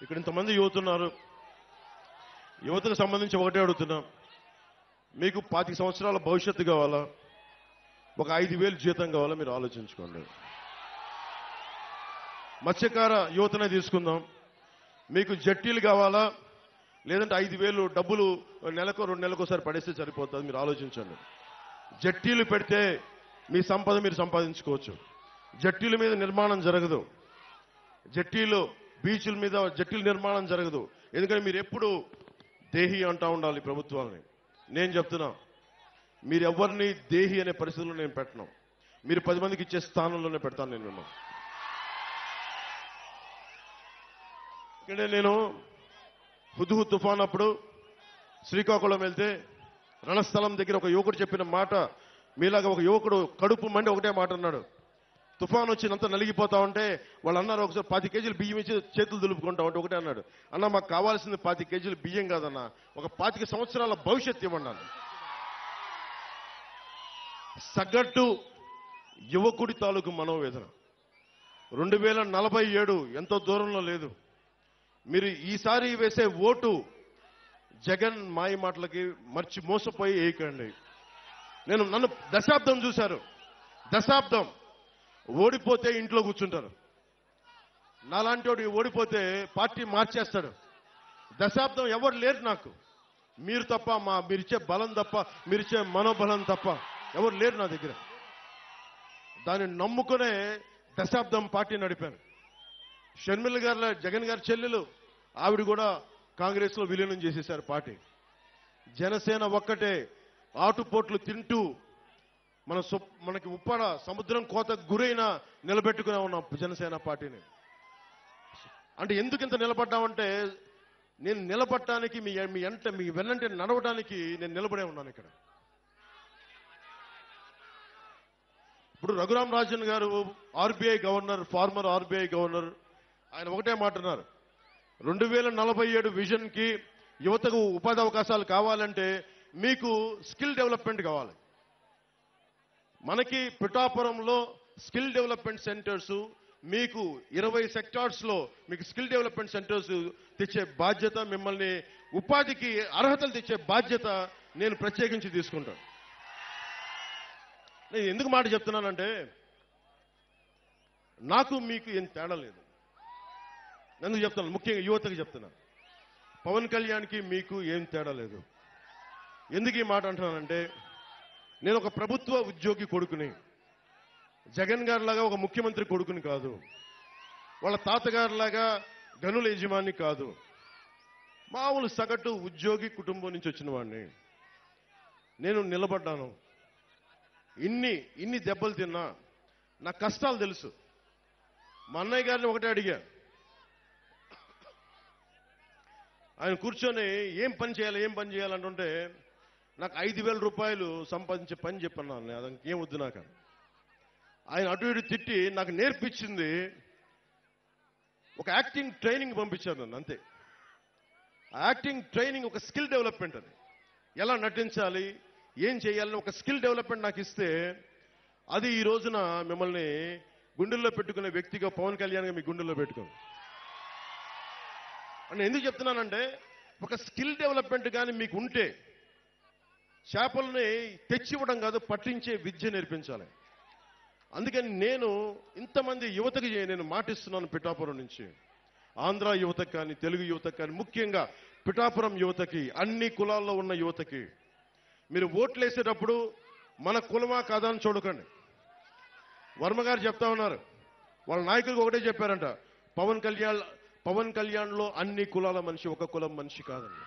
ఇక్కడ ఇంతమంది యువత ఉన్నారు. యువతకు సంబంధించి ఒకటే అడుగుతున్నాం. మీకు 25 సంవత్సరాల భవిష్యత్తు కావాలా, ఒక 5,000 జీతం కావాలా? మీరు ఆలోచించుకోండి. మత్స్యకార యువతనే తీసుకుందాం. మీకు జట్టీలు కావాలా, లేదంటే 5,000 డబ్బులు నెలకు 2 నెలలకోసారి పడేస్తే సరిపోతుంది? మీరు ఆలోచించండి. జట్టీలు పెడితే మీ సంపద మీరు సంపాదించుకోవచ్చు. జట్టీల మీద నిర్మాణం జరగదు. జట్టీలు బీచ్ల మీద జట్టీల నిర్మాణం జరగదు. ఎందుకంటే మీరు ఎప్పుడు దేహి అంటా ఉండాలి ప్రభుత్వాలని. నేను చెప్తున్నా, మీరు ఎవరిని దేహి అనే పరిస్థితుల్లో నేను పెట్టను. మీరు 10 మందికి ఇచ్చే స్థానంలోనే పెడతాను నేను మిమ్మల్ని. ఇక్కడే నేను హుద్హు తుఫాన్ అప్పుడు శ్రీకాకుళం వెళ్తే రణస్థలం దగ్గర ఒక యువకుడు చెప్పిన మాట, మీలాగా ఒక యువకుడు కడుపు మండి ఒకటే మాట అన్నాడు. తుఫాన్ వచ్చినంత నలిగిపోతా ఉంటే వాళ్ళు అన్నారు, ఒకసారి 25 కేజీలు బియ్యం ఇచ్చి చేతులు దులుపుకుంటా ఉంటే ఒకటే అన్నాడు, అన్న మాకు కావాల్సింది 25 కేజీలు బియ్యం కాదన్న, ఒక 25 సంవత్సరాల భవిష్యత్తు ఇవ్వన్నాను. సగటు యువకుడి తాలూకు మనోవేదన 2047 ఎంతో దూరంలో లేదు. మీరు ఈసారి వేసే ఓటు జగన్ మాయ మాటలకి మోసపోయి వేయకండి. నన్ను దశాబ్దం చూశారు. దశాబ్దం ఓడిపోతే ఇంట్లో కూర్చుంటారు. నాలాంటి వాడు ఓడిపోతే పార్టీ మార్చేస్తాడు. దశాబ్దం ఎవరు లేరు నాకు. మీరు తప్ప, మీరిచ్చే బలం తప్ప, మీరిచ్చే మనోబలం తప్ప ఎవరు లేరు నా దగ్గర. దాన్ని నమ్ముకునే దశాబ్దం పార్టీ నడిపాను. షర్మిల గారు, జగన్ గారి చెల్లెలు, ఆవిడ కూడా కాంగ్రెస్ లో విలీనం చేసేశారు పార్టీ. జనసేన ఒక్కటే ఆటుపోట్లు తింటూ మనకి ఉప్పాడ సముద్రం కోత గురైన నిలబెట్టుకునే ఉన్నాం జనసేన పార్టీని. అంటే ఎందుకు ఇంత నిలబడ్డామంటే, నేను నిలబడటానికి మీ వెన్నంటే నడవడానికి నేను నిలబడే ఉన్నాను ఇక్కడ. ఇప్పుడు రఘురాం రాజన్ గారు RBI governor, farmer RBI governor, ఆయన ఒకటే మాట అన్నారు, 2047 విజన్ కి యువతకు ఉపాధి అవకాశాలు కావాలంటే మీకు స్కిల్ డెవలప్మెంట్ కావాలి. మనకి పిఠాపురంలో స్కిల్ డెవలప్మెంట్ సెంటర్స్, మీకు 20 సెక్టార్స్ లో మీకు స్కిల్ డెవలప్మెంట్ సెంటర్స్ తెచ్చే బాధ్యత, మిమ్మల్ని ఉపాధికి అర్హతలు తెచ్చే బాధ్యత నేను ప్రత్యేకించి తీసుకుంటాను. నేను ఎందుకు మాట చెప్తున్నానంటే, నాకు మీకు ఏం తేడా లేదు. ఎందుకు చెప్తున్నాను, ముఖ్యంగా యువతకు చెప్తున్నాను. పవన్ కళ్యాణ్కి మీకు ఏం తేడా లేదు. ఎందుకు ఈ మాట అంటున్నానంటే, నేను ఒక ప్రభుత్వ ఉద్యోగి కొడుకుని, జగన్ గారిలాగా ఒక ముఖ్యమంత్రి కొడుకుని కాదు, వాళ్ళ తాతగారిలాగా గనుల యజమాని కాదు, మామూలు సగటు ఉద్యోగి కుటుంబం నుంచి వచ్చిన వాడిని. నేను నిలబడ్డాను. ఇన్ని దెబ్బలు తిన్నా నా కష్టాలు తెలుసు. మా అన్నయ్య గారిని ఒకటే అడిగా, ఆయన కూర్చొని ఏం పని చేయాలంటుంటే నాకు 5,000 రూపాయలు సంపాదించే పని చెప్పన్నాను. అదానికి ఏం వద్దు నాకు. ఆయన అటు ఇటు తిట్టి నాకు నేర్పించింది ఒక యాక్టింగ్ ట్రైనింగ్ పంపించారు నన్ను, అంతే. యాక్టింగ్ ట్రైనింగ్ ఒక స్కిల్ డెవలప్మెంట్. అది ఎలా నటించాలి, ఏం చేయాలని ఒక స్కిల్ డెవలప్మెంట్ నాకు ఇస్తే, అది ఈ రోజున మిమ్మల్ని గుండెల్లో పెట్టుకునే వ్యక్తిగా పవన్ కళ్యాణ్గా మీ గుండెల్లో పెట్టుకోండి అని ఎందుకు చెప్తున్నానంటే, ఒక స్కిల్ డెవలప్మెంట్ కానీ మీకు ఉంటే చేపల్ని తెచ్చివ్వడం కాదు, పట్టించే విద్య నేర్పించాలి. అందుకని నేను ఇంతమంది యువతకి నేను మాటిస్తున్నాను. పిఠాపురం నుంచి ఆంధ్ర యువతకు కానీ, తెలుగు యువతకు కానీ, ముఖ్యంగా పిఠాపురం యువతకి, అన్ని కులాల్లో ఉన్న యువతకి, మీరు ఓట్లు వేసేటప్పుడు మన కులమా కాదా అని చూడకండి. వర్మ గారు చెప్తా ఉన్నారు, వాళ్ళ నాయకులకు ఒకటే చెప్పారంట, పవన్ కళ్యాణ్లో అన్ని కులాల మనిషి, ఒక కులం మనిషి కాదండి.